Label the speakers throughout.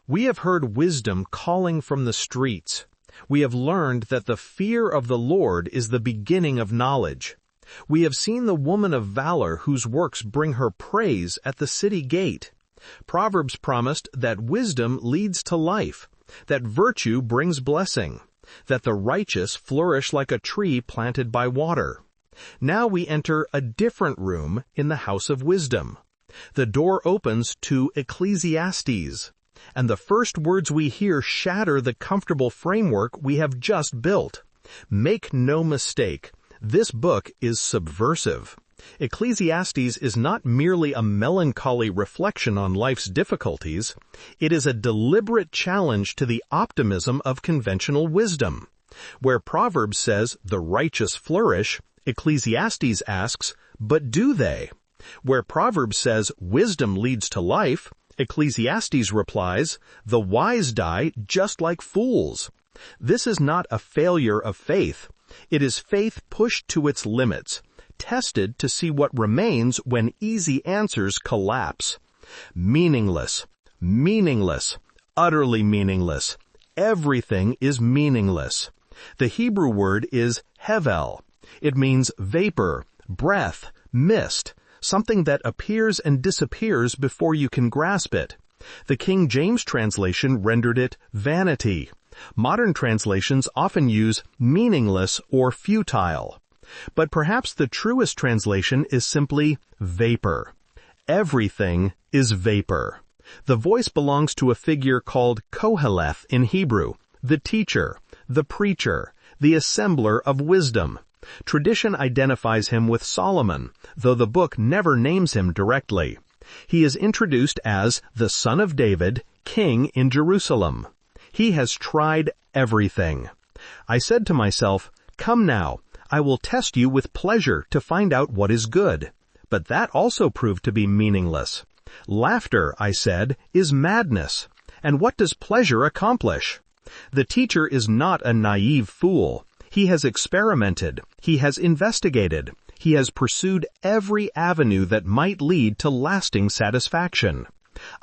Speaker 1: We have heard wisdom calling from the streets. We have learned that the fear of the Lord is the beginning of knowledge. We have seen the woman of valor whose works bring her praise at the city gate. Proverbs promised that wisdom leads to life, that virtue brings blessing, that the righteous flourish like a tree planted by water. Now we enter a different room in the house of wisdom. The door opens to Ecclesiastes, and the first words we hear shatter the comfortable framework we have just built. Make no mistake, this book is subversive. Ecclesiastes is not merely a melancholy reflection on life's difficulties. It is a deliberate challenge to the optimism of conventional wisdom. Where Proverbs says, "The righteous flourish," Ecclesiastes asks, "But do they?" Where Proverbs says, "Wisdom leads to life," Ecclesiastes replies, "The wise die just like fools." This is not a failure of faith. It is faith pushed to its limits, tested to see what remains when easy answers collapse. Meaningless, meaningless, utterly meaningless. Everything is meaningless. The Hebrew word is Hevel. It means vapor, breath, mist, something that appears and disappears before you can grasp it. The King James translation rendered it vanity. Modern translations often use meaningless or futile. But perhaps the truest translation is simply vapor. Everything is vapor. The voice belongs to a figure called Kohelet in Hebrew, the teacher, the preacher, the assembler of wisdom. Tradition identifies him with Solomon, though the book never names him directly. He is introduced as the son of David, king in Jerusalem. He has tried everything. I said to myself, "Come now, I will test you with pleasure to find out what is good." But that also proved to be meaningless. Laughter, I said, is madness. And what does pleasure accomplish? The teacher is not a naive fool. He has experimented. He has investigated. He has pursued every avenue that might lead to lasting satisfaction.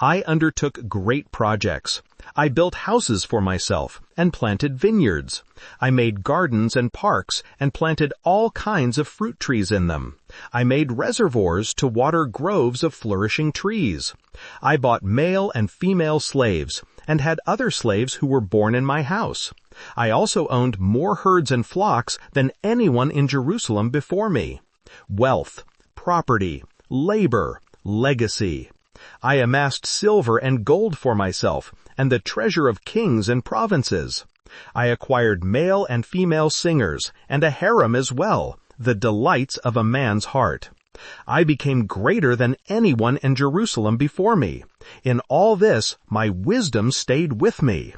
Speaker 1: I undertook great projects. I built houses for myself and planted vineyards. I made gardens and parks and planted all kinds of fruit trees in them. I made reservoirs to water groves of flourishing trees. I bought male and female slaves and had other slaves who were born in my house. I also owned more herds and flocks than anyone in Jerusalem before me. Wealth, property, labor, legacy. I amassed silver and gold for myself, and the treasure of kings and provinces. I acquired male and female singers, and a harem as well, the delights of a man's heart. I became greater than anyone in Jerusalem before me. In all this, my wisdom stayed with me.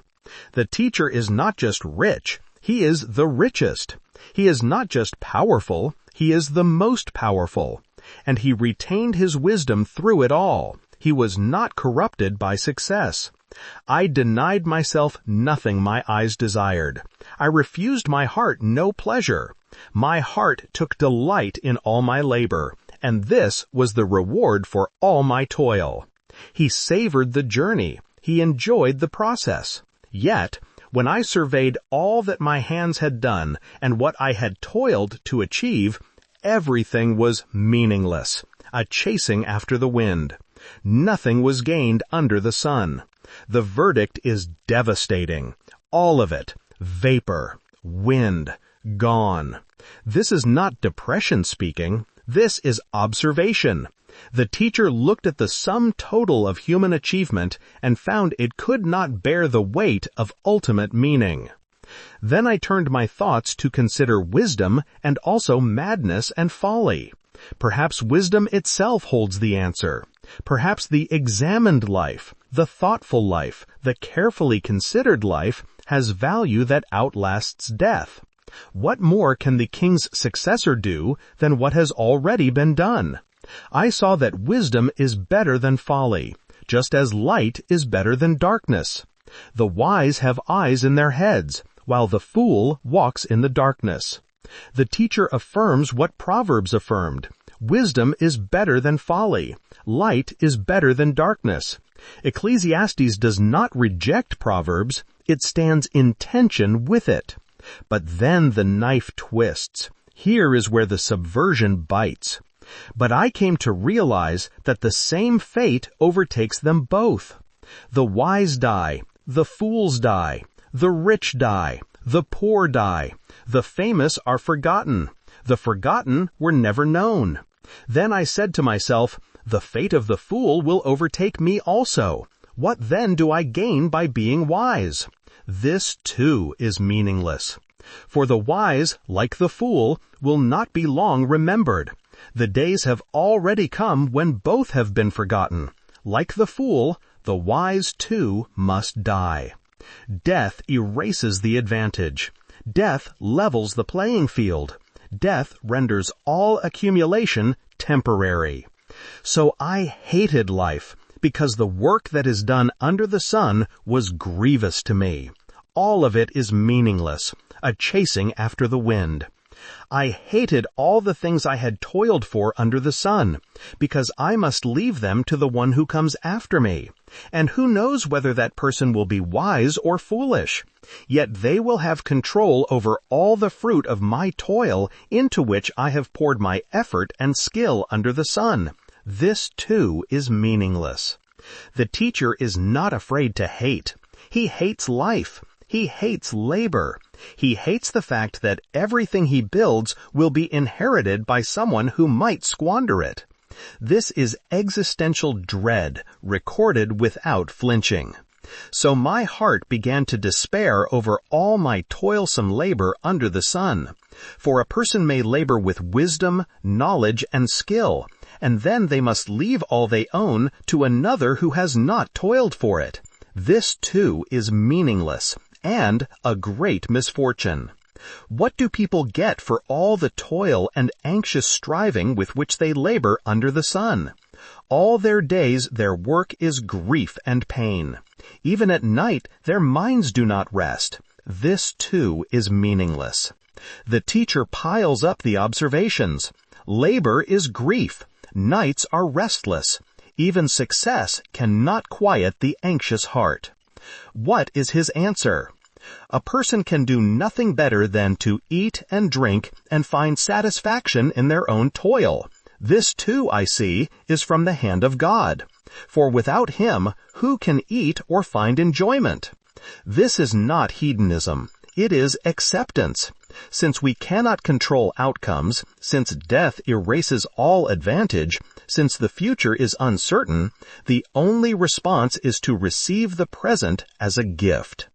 Speaker 1: The teacher is not just rich, he is the richest. He is not just powerful, he is the most powerful. And he retained his wisdom through it all. He was not corrupted by success. I denied myself nothing my eyes desired. I refused my heart no pleasure. My heart took delight in all my labor, and this was the reward for all my toil. He savored the journey. He enjoyed the process. Yet, when I surveyed all that my hands had done and what I had toiled to achieve, everything was meaningless, a chasing after the wind. Nothing was gained under the sun. The verdict is devastating. All of it, vapor, wind, gone. This is not depression speaking. This is observation. The teacher looked at the sum total of human achievement and found it could not bear the weight of ultimate meaning. Then I turned my thoughts to consider wisdom and also madness and folly. Perhaps wisdom itself holds the answer. Perhaps the examined life, the thoughtful life, the carefully considered life has value that outlasts death. What more can the king's successor do than what has already been done? I saw that wisdom is better than folly, just as light is better than darkness. The wise have eyes in their heads, while the fool walks in the darkness. The teacher affirms what Proverbs affirmed. Wisdom is better than folly. Light is better than darkness. Ecclesiastes does not reject Proverbs, it stands in tension with it. But then the knife twists. Here is where the subversion bites. But I came to realize that the same fate overtakes them both. The wise die, the fools die, the rich die, the poor die, the famous are forgotten, the forgotten were never known. Then I said to myself, the fate of the fool will overtake me also. What then do I gain by being wise? This too is meaningless. For the wise, like the fool, will not be long remembered. The days have already come when both have been forgotten. Like the fool, the wise too must die. Death erases the advantage. Death levels the playing field. Death renders all accumulation temporary. So I hated life, because the work that is done under the sun was grievous to me. All of it is meaningless, a chasing after the wind. I hated all the things I had toiled for under the sun, because I must leave them to the one who comes after me. And who knows whether that person will be wise or foolish? Yet they will have control over all the fruit of my toil into which I have poured my effort and skill under the sun. This too is meaningless. The teacher is not afraid to hate. He hates life. He hates labor. He hates the fact that everything he builds will be inherited by someone who might squander it. This is existential dread, recorded without flinching. So my heart began to despair over all my toilsome labor under the sun. For a person may labor with wisdom, knowledge, and skill, and then they must leave all they own to another who has not toiled for it. This too is meaningless, and a great misfortune. What do people get for all the toil and anxious striving with which they labor under the sun? All their days their work is grief and pain. Even at night their minds do not rest. This too is meaningless. The teacher piles up the observations. Labor is grief. Nights are restless. Even success cannot quiet the anxious heart. What is his answer? A person can do nothing better than to eat and drink and find satisfaction in their own toil. This too, I see, is from the hand of God. For without him, who can eat or find enjoyment? This is not hedonism. It is acceptance. Since we cannot control outcomes, since death erases all advantage, since the future is uncertain, the only response is to receive the present as a gift.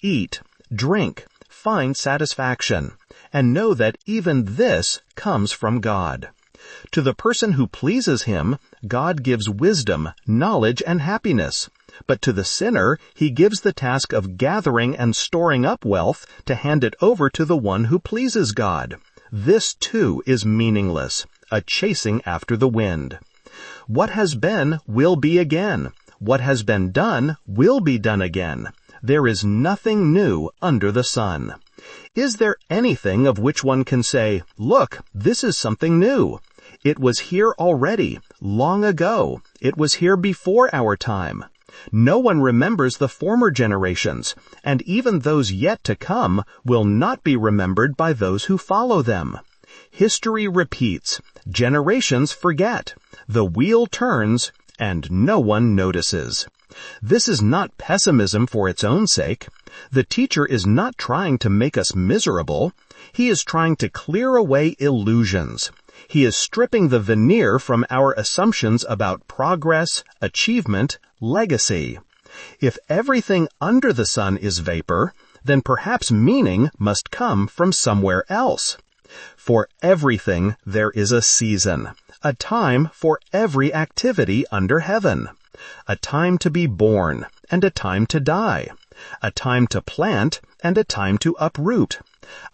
Speaker 1: Eat, drink, find satisfaction, and know that even this comes from God. To the person who pleases him, God gives wisdom, knowledge, and happiness. But to the sinner, he gives the task of gathering and storing up wealth to hand it over to the one who pleases God. This too is meaningless, a chasing after the wind. What has been will be again. What has been done will be done again. There is nothing new under the sun. Is there anything of which one can say, "Look, this is something new"? It was here already, long ago. It was here before our time. No one remembers the former generations, and even those yet to come will not be remembered by those who follow them. History repeats, generations forget, the wheel turns, and no one notices. This is not pessimism for its own sake. The teacher is not trying to make us miserable. He is trying to clear away illusions. He is stripping the veneer from our assumptions about progress, achievement, legacy. If everything under the sun is vapor, then perhaps meaning must come from somewhere else. For everything there is a season, a time for every activity under heaven. A time to be born, and a time to die. A time to plant, and a time to uproot.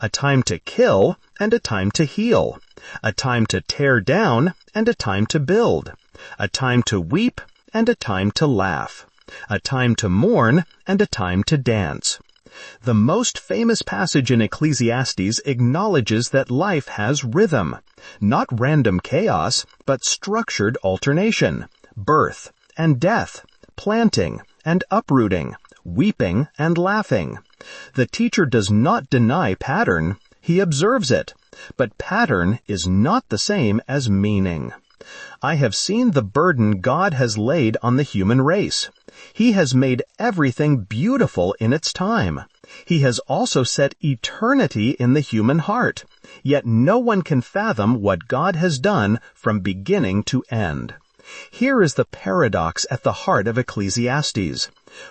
Speaker 1: A time to kill, and a time to heal. A time to tear down, and a time to build. A time to weep, and a time to laugh. A time to mourn, and a time to dance. The most famous passage in Ecclesiastes acknowledges that life has rhythm, not random chaos, but structured alternation, birth and death, planting and uprooting, weeping and laughing. The teacher does not deny pattern, he observes it, but pattern is not the same as meaning. I have seen the burden God has laid on the human race. He has made everything beautiful in its time. He has also set eternity in the human heart. Yet no one can fathom what God has done from beginning to end. Here is the paradox at the heart of Ecclesiastes.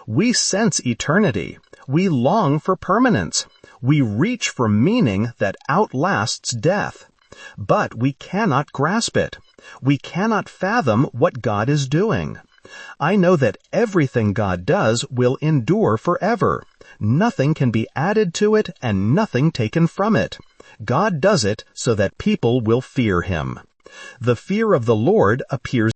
Speaker 1: We sense eternity. We long for permanence. We reach for meaning that outlasts death. But we cannot grasp it. We cannot fathom what God is doing. I know that everything God does will endure forever. Nothing can be added to it and nothing taken from it. God does it so that people will fear Him. The fear of the Lord appears